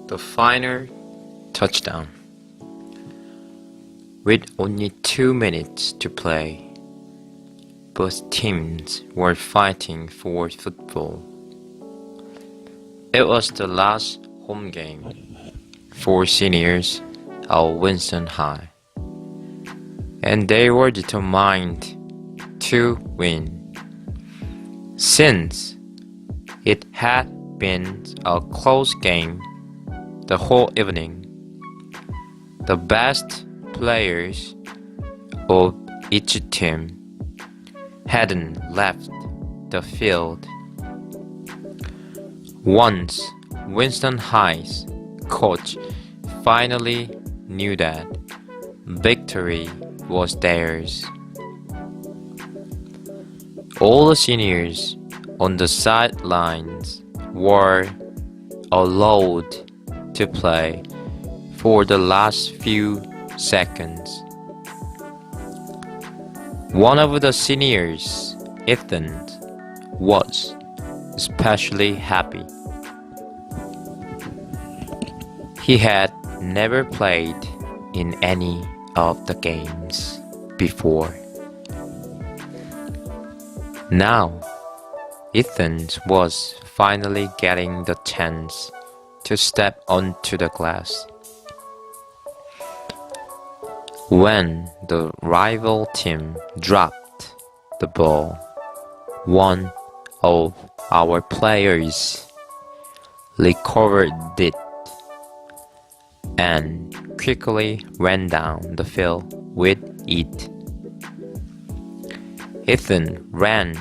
The final touchdown. With only 2 minutes to play, both teams were fighting for football. It was the last home game for seniors at Winston High, and they were determined to win. Since it had been a close game the whole evening, the best players of each team hadn't left the field. Once Winston High's coach finally knew that victory was theirs, all the seniors on the sidelines were allowed to play for the last few seconds. One of the seniors, Ethan, was especially happy. He had never played in any of the games before. Now, Ethan was finally getting the chance to step onto the glass. When the rival team dropped the ball, one of our players recovered it and quickly ran down the field with it. Ethan ran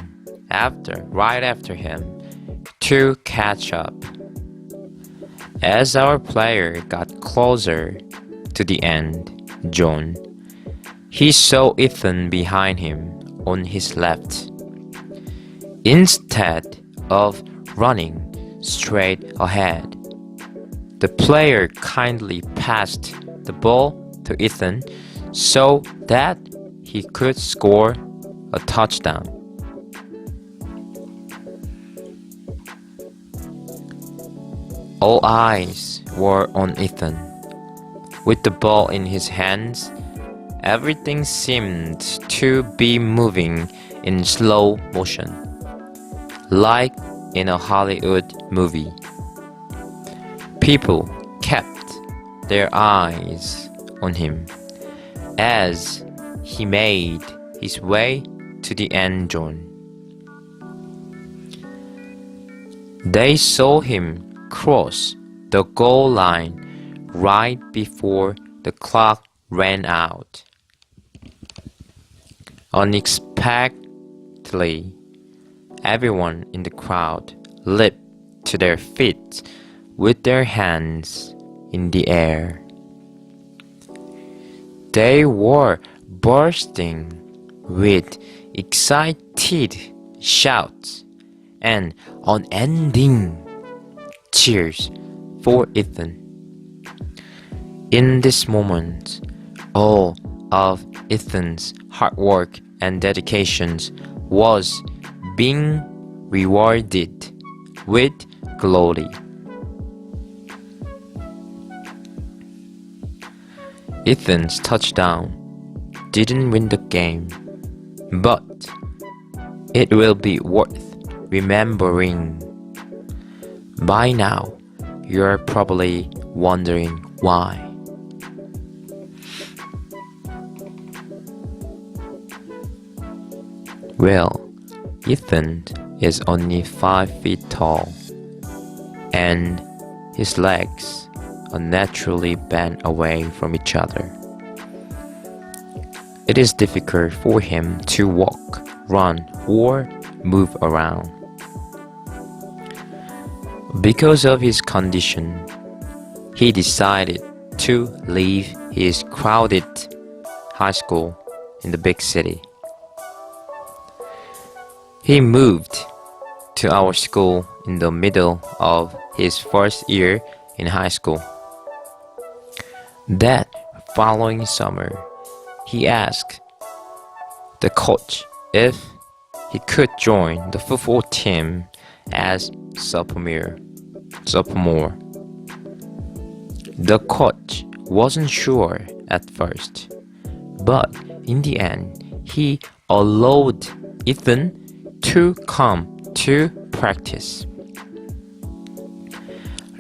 right after him to catch up. As our player got closer to the end zone, he saw Ethan behind him on his left. Instead of running straight ahead, the player kindly passed the ball to Ethan so that he could score a touchdown. All eyes were on Ethan. With the ball in his hands, everything seemed to be moving in slow motion, like in a Hollywood movie. People kept their eyes on him as he made his way to the end zone. They saw him cross the goal line right before the clock ran out. Unexpectedly, everyone in the crowd leaped to their feet with their hands in the air. They were bursting with excited shouts and unending cheers for Ethan. In this moment, all of Ethan's hard work and dedications was being rewarded with glory. Ethan's touchdown didn't win the game, but it will be worth remembering. By now, you're probably wondering why. Well, Ethan is only 5 feet tall, and his legs are naturally bent away from each other. It is difficult for him to walk, run, or move around. Because of his condition, he decided to leave his crowded high school in the big city. He moved to our school in the middle of his first year in high school. That following summer, he asked the coach if he could join the football team as sophomore. The coach wasn't sure at first, but in the end, he allowed Ethan to come to practice.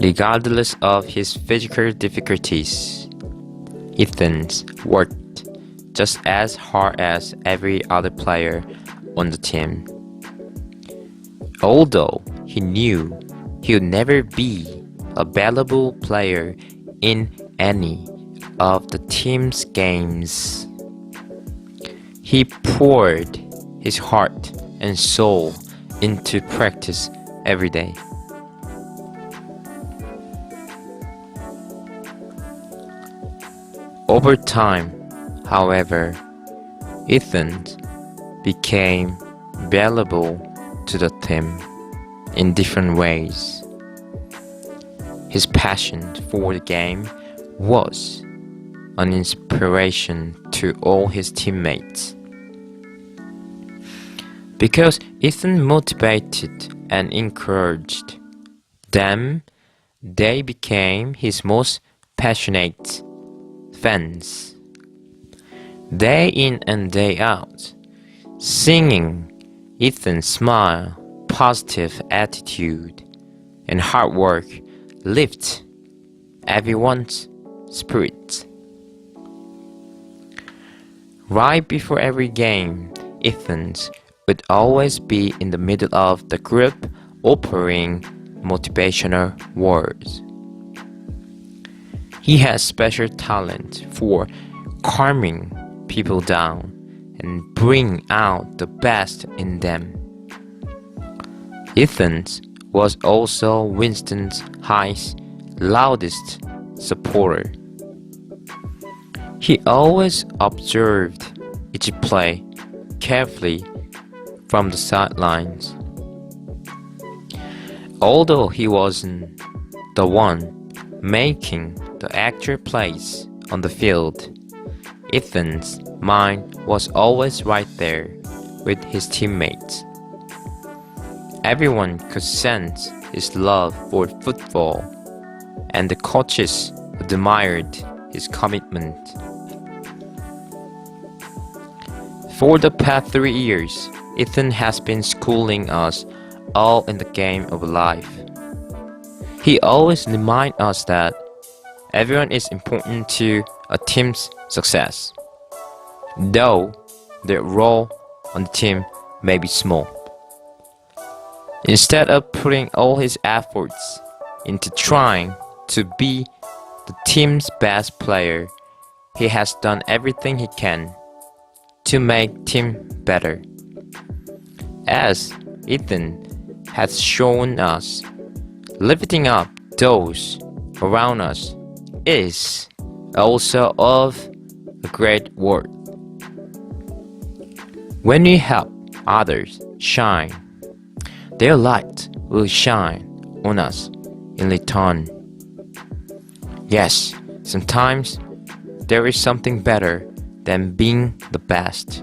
Regardless of his physical difficulties, Ethan worked just as hard as every other player on the team. Although he knew he would never be a valuable player in any of the team's games, he poured his heart and soul into practice every day. Over time, however, Ethan became valuable to the team in different ways. His passion for the game was an inspiration to all his teammates. Because Ethan motivated and encouraged them, they became his most passionate fans. Day in and day out, singing Ethan's smile, positive attitude, and hard work lift everyone's spirits. Right before every game, Ethan would always be in the middle of the group offering motivational words. He has special talent for calming people down and bring out the best in them. Ethan was also Winston's highest, loudest supporter. He always observed each play carefully from the sidelines. Although he wasn't the one making the actual plays on the field, Ethan's mind was always right there with his teammates. Everyone could sense his love for football, and the coaches admired his commitment. For the past 3 years, Ethan has been schooling us all in the game of life. He always reminds us that everyone is important to a team's success, though their role on the team may be small. Instead of putting all his efforts into trying to be the team's best player, he has done everything he can to make team better. As Ethan has shown us, lifting up those around us is also of a great worth. When we help others shine, their light will shine on us in return. Yes, sometimes there is something better than being the best.